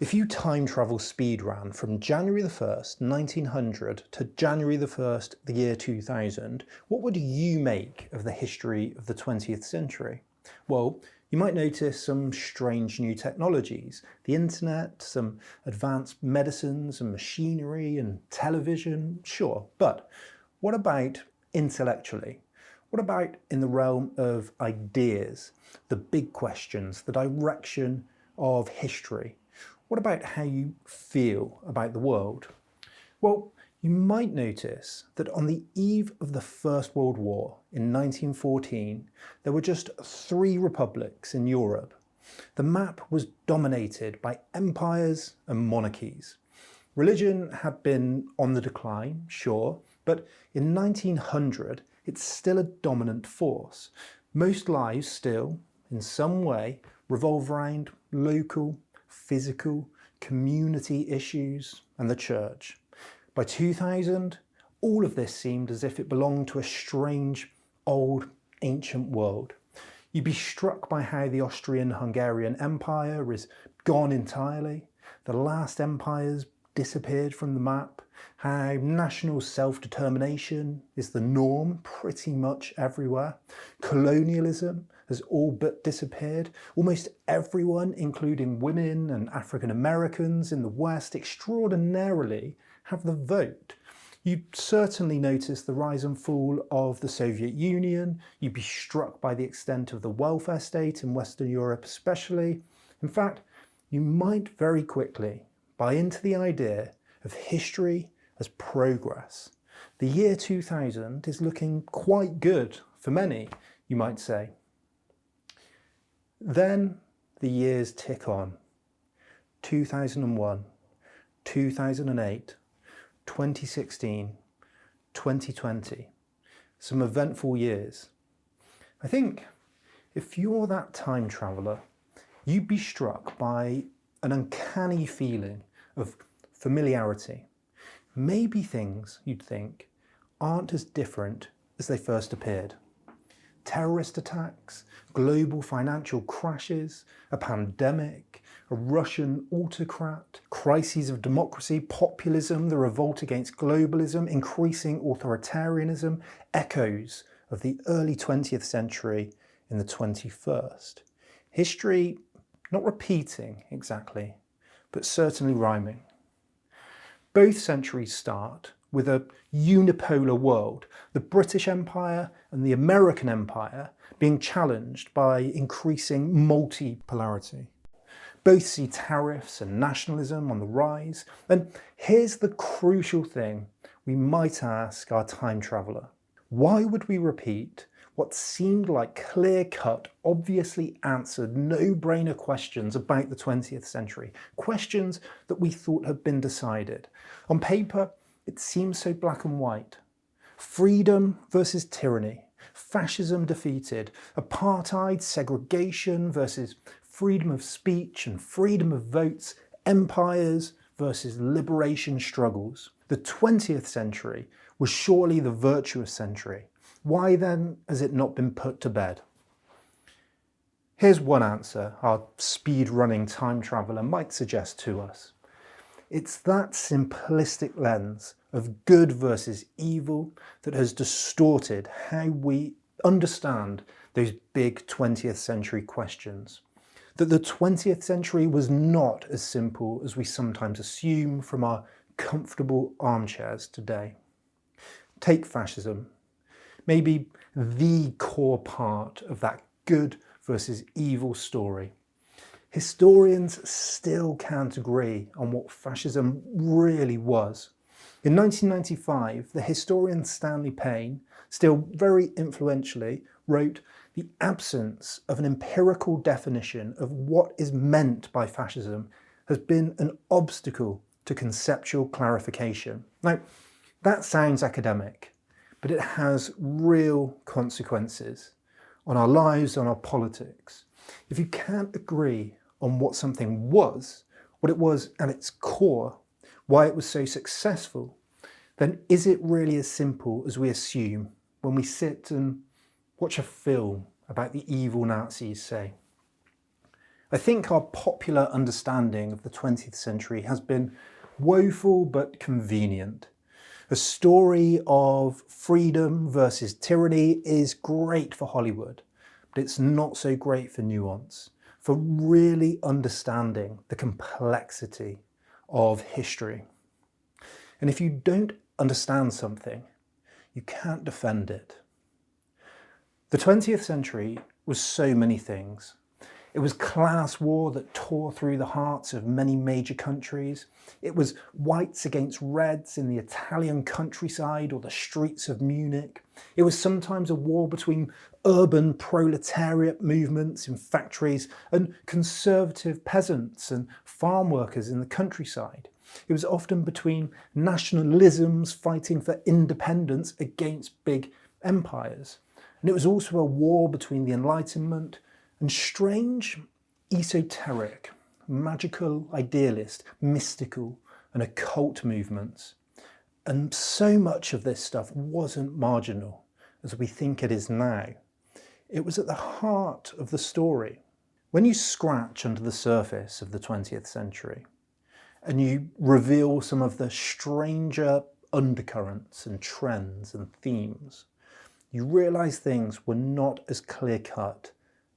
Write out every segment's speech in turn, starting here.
If you time travel speed ran from January the 1st, 1900 to January the 1st, the year 2000, what would you make of the history of the 20th century? Well, you might notice some strange new technologies, the internet, some advanced medicines and machinery and television, sure, but what about intellectually? What about in the realm of ideas, the big questions, the direction of history? What about how you feel about the world? Well, you might notice that on the eve of the First World War in 1914, there were just 3 republics in Europe. The map was dominated by empires and monarchies. Religion had been on the decline, sure, but in 1900, it's still a dominant force. Most lives still, in some way, revolve around local, physical, community issues and the church. By 2000, all of this seemed as if it belonged to a strange, old, ancient world. You'd be struck by how the Austrian-Hungarian Empire is gone entirely, the last empires disappeared from the map, how national self-determination is the norm pretty much everywhere. Colonialism has all but disappeared. Almost everyone, including women and African Americans in the West, extraordinarily have the vote. You'd certainly notice the rise and fall of the Soviet Union. You'd be struck by the extent of the welfare state in Western Europe especially. In fact, you might very quickly buy into the idea of history as progress. The year 2000 is looking quite good for many, you might say. Then the years tick on. 2001, 2008, 2016, 2020. Some eventful years. I think if you're that time traveller, you'd be struck by an uncanny feeling of familiarity. Maybe things, you'd think, aren't as different as they first appeared. Terrorist attacks, global financial crashes, a pandemic, a Russian autocrat, crises of democracy, populism, the revolt against globalism, increasing authoritarianism, echoes of the early 20th century in the 21st. History not repeating exactly, but certainly rhyming. Both centuries start with a unipolar world, the British Empire and the American Empire being challenged by increasing multipolarity. Both see tariffs and nationalism on the rise. And here's the crucial thing we might ask our time traveller. Why would we repeat what seemed like clear-cut, obviously answered, no-brainer questions about the 20th century? Questions that we thought had been decided. On paper, it seems so black and white. Freedom versus tyranny. Fascism defeated. Apartheid, segregation versus freedom of speech and freedom of votes. Empires versus liberation struggles. The 20th century was surely the virtuous century. Why then has it not been put to bed? Here's one answer our speed-running time traveller might suggest to us. It's that simplistic lens of good versus evil that has distorted how we understand those big 20th century questions. That the 20th century was not as simple as we sometimes assume from our comfortable armchairs today. Take fascism. Maybe the core part of that good versus evil story. Historians still can't agree on what fascism really was. In 1995, the historian Stanley Payne, still very influentially, wrote, "The absence of an empirical definition of what is meant by fascism has been an obstacle to conceptual clarification." Now, that sounds academic, but it has real consequences on our lives, on our politics. If you can't agree on what something was, what it was at its core, why it was so successful, then is it really as simple as we assume when we sit and watch a film about the evil Nazis, say? I think our popular understanding of the 20th century has been woeful but convenient. A story of freedom versus tyranny is great for Hollywood, but it's not so great for nuance, for really understanding the complexity of history. And if you don't understand something, you can't defend it. The 20th century was so many things. It was class war that tore through the hearts of many major countries. It was whites against reds in the Italian countryside or the streets of Munich. It was sometimes a war between urban proletariat movements in factories and conservative peasants and farm workers in the countryside. It was often between nationalisms fighting for independence against big empires. And it was also a war between the Enlightenment and strange, esoteric, magical, idealist, mystical and occult movements. And so much of this stuff wasn't marginal as we think it is now. It was at the heart of the story. When you scratch under the surface of the 20th century and you reveal some of the stranger undercurrents and trends and themes, you realise things were not as clear-cut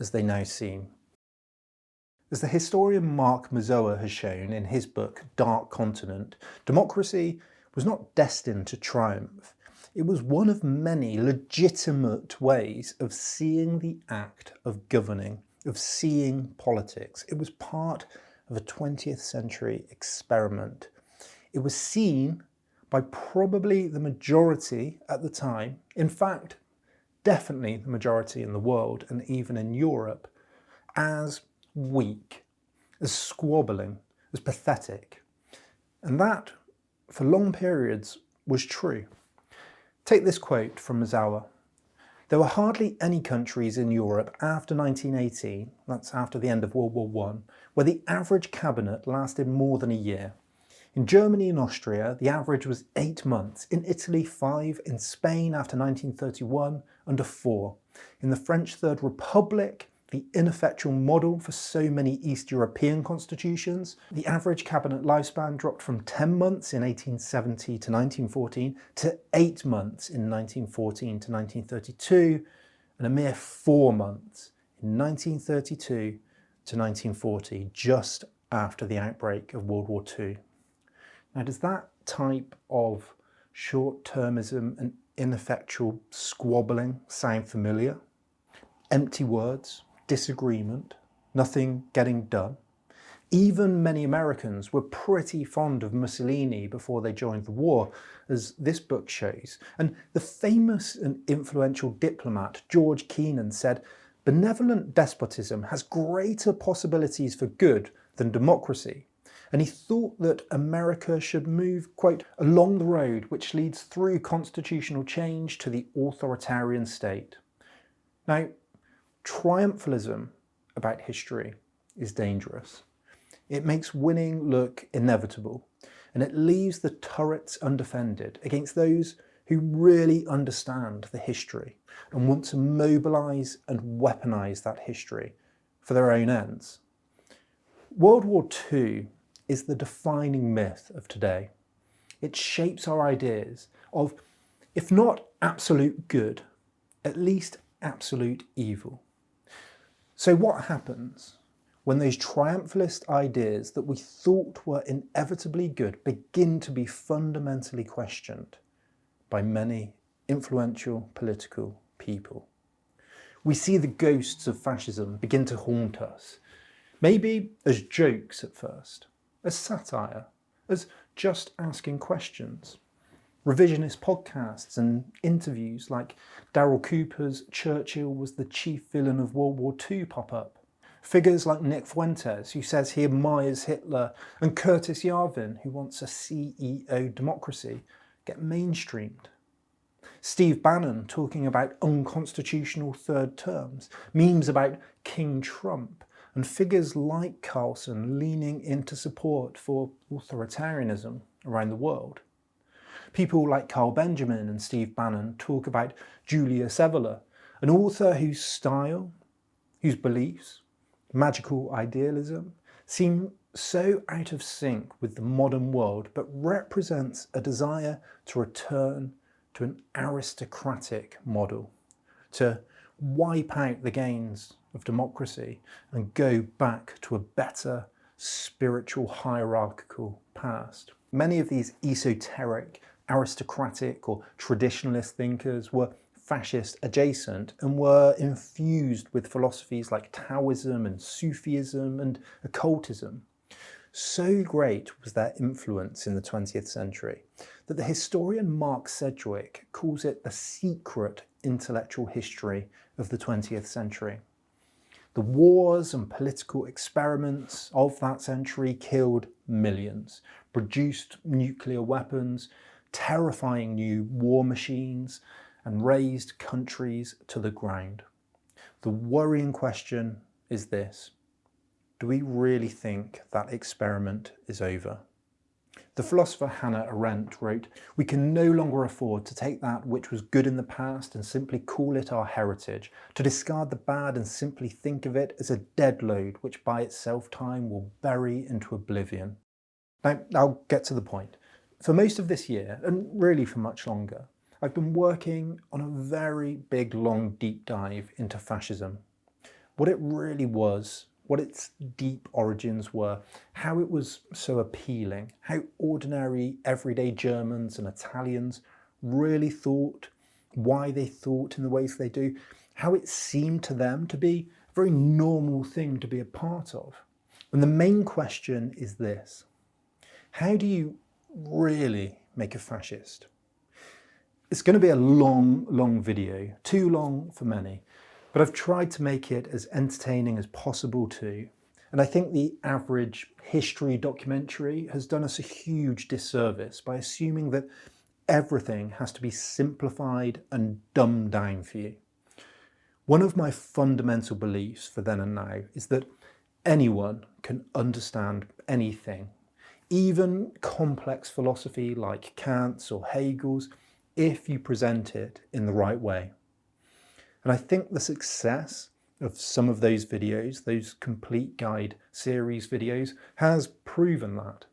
as they now seem. As the historian Mark Mazoa has shown in his book Dark Continent, democracy was not destined to triumph. It was one of many legitimate ways of seeing the act of governing, of seeing politics. It was part of a 20th century experiment. It was seen by probably the majority at the time, in fact, definitely the majority in the world and even in Europe, as weak, as squabbling, as pathetic. And that, for long periods, was true. Take this quote from Mazoa. There were hardly any countries in Europe after 1918, that's after the end of World War I, where the average cabinet lasted more than a year. In Germany and Austria, the average was 8 months. In Italy, 5. In Spain, after 1931, under 4. In the French Third Republic, the ineffectual model for so many East European constitutions, the average cabinet lifespan dropped from 10 months in 1870 to 1914 to 8 months in 1914 to 1932, and a mere 4 months in 1932 to 1940, just after the outbreak of World War II. Now, does that type of short-termism and ineffectual squabbling sound familiar? Empty words, disagreement, nothing getting done. Even many Americans were pretty fond of Mussolini before they joined the war, as this book shows. And the famous and influential diplomat George Kennan said, "Benevolent despotism has greater possibilities for good than democracy." And he thought that America should move, quote, along the road which leads through constitutional change to the authoritarian state. Now, triumphalism about history is dangerous. It makes winning look inevitable, and it leaves the turrets undefended against those who really understand the history and want to mobilise and weaponise that history for their own ends. World War II is the defining myth of today. It shapes our ideas of, if not absolute good, at least absolute evil. So what happens when those triumphalist ideas that we thought were inevitably good begin to be fundamentally questioned by many influential political people? We see the ghosts of fascism begin to haunt us, maybe as jokes at first, as satire, as just asking questions. Revisionist podcasts and interviews like Daryl Cooper's "Churchill was the chief villain of World War II" pop up. Figures like Nick Fuentes, who says he admires Hitler, and Curtis Yarvin, who wants a CEO democracy, get mainstreamed. Steve Bannon talking about unconstitutional third terms, memes about King Trump, and figures like Carlson leaning into support for authoritarianism around the world. People like Carl Benjamin and Steve Bannon talk about Julius Evola, an author whose style, whose beliefs, magical idealism, seem so out of sync with the modern world, but represents a desire to return to an aristocratic model, to wipe out the gains of democracy and go back to a better spiritual hierarchical past. Many of these esoteric, aristocratic or traditionalist thinkers were fascist adjacent and were infused with philosophies like Taoism and Sufism and occultism. So great was their influence in the 20th century that the historian Mark Sedgwick calls it the secret intellectual history of the 20th century. The wars and political experiments of that century killed millions, produced nuclear weapons, terrifying new war machines, and razed countries to the ground. The worrying question is this: do we really think that experiment is over? The philosopher Hannah Arendt wrote, "We can no longer afford to take that which was good in the past and simply call it our heritage, to discard the bad and simply think of it as a dead load which by itself time will bury into oblivion." Now, I'll get to the point. For most of this year, and really for much longer, I've been working on a very big, long, deep dive into fascism. What it really was, what its deep origins were, how it was so appealing, how ordinary, everyday Germans and Italians really thought, why they thought in the ways they do, how it seemed to them to be a very normal thing to be a part of. And the main question is this: how do you really make a fascist? It's going to be a long video, too long for many, but I've tried to make it as entertaining as possible too. And I think the average history documentary has done us a huge disservice by assuming that everything has to be simplified and dumbed down for you. One of my fundamental beliefs for then and now is that anyone can understand anything, even complex philosophy like Kant's or Hegel's, if you present it in the right way. And I think the success of some of those videos, those complete guide series videos, has proven that.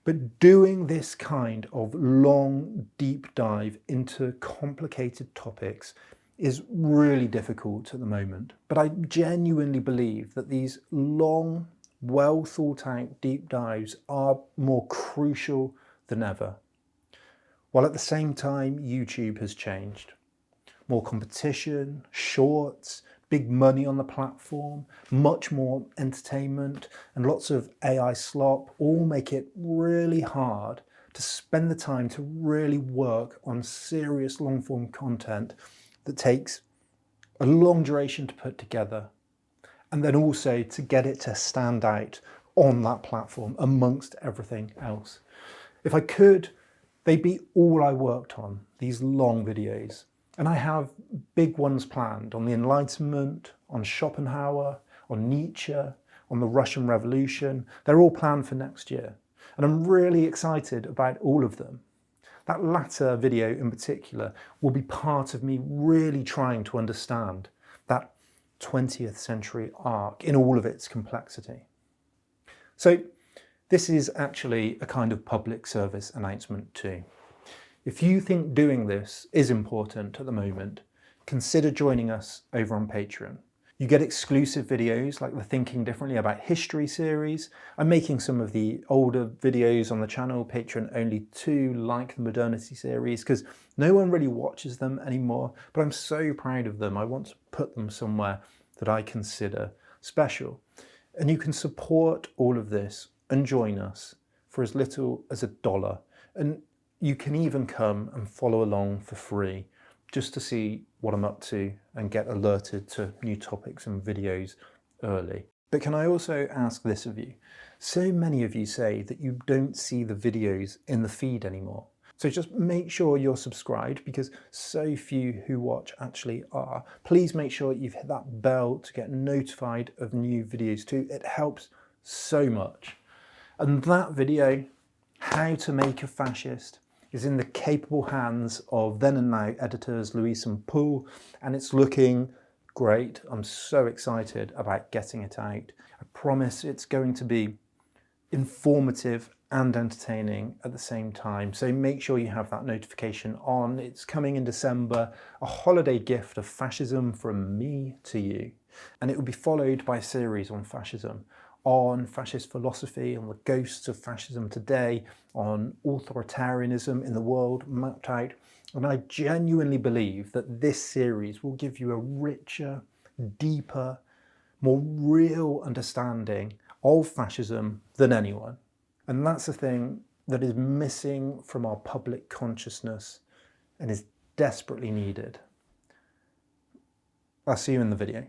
But doing this kind of long, deep dive into complicated topics is really difficult at the moment. But I genuinely believe that these long, well thought out deep dives are more crucial than ever. While at the same time, YouTube has changed. More competition, shorts, big money on the platform, much more entertainment, and lots of AI slop all make it really hard to spend the time to really work on serious long-form content that takes a long duration to put together, and then also to get it to stand out on that platform amongst everything else. If I could, they'd be all I worked on, these long videos. And I have big ones planned on the Enlightenment, on Schopenhauer, on Nietzsche, on the Russian Revolution. They're all planned for next year. And I'm really excited about all of them. That latter video in particular will be part of me really trying to understand that 20th century arc in all of its complexity. So this is actually a kind of public service announcement too. If you think doing this is important at the moment, consider joining us over on Patreon. You get exclusive videos like the Thinking Differently About History series. I'm making some of the older videos on the channel, Patreon only too, like the Modernity series, because no one really watches them anymore, but I'm so proud of them. I want to put them somewhere that I consider special. And you can support all of this and join us for as little as $1. And you can even come and follow along for free just to see what I'm up to and get alerted to new topics and videos early. But can I also ask this of you? So many of you say that you don't see the videos in the feed anymore. So just make sure you're subscribed, because so few who watch actually are. Please make sure you've hit that bell to get notified of new videos too. It helps so much. And that video, How to Make a Fascist, is in the capable hands of then and now editors Louise and Paul, and it's looking great. I'm so excited about getting it out. I promise it's going to be informative and entertaining at the same time. So make sure you have that notification on. It's coming in December, a holiday gift of fascism from me to you. And it will be followed by a series on fascism, on fascist philosophy, on the ghosts of fascism today, on authoritarianism in the world mapped out. And I genuinely believe that this series will give you a richer, deeper, more real understanding of fascism than anyone. And that's the thing that is missing from our public consciousness and is desperately needed. I'll see you in the video.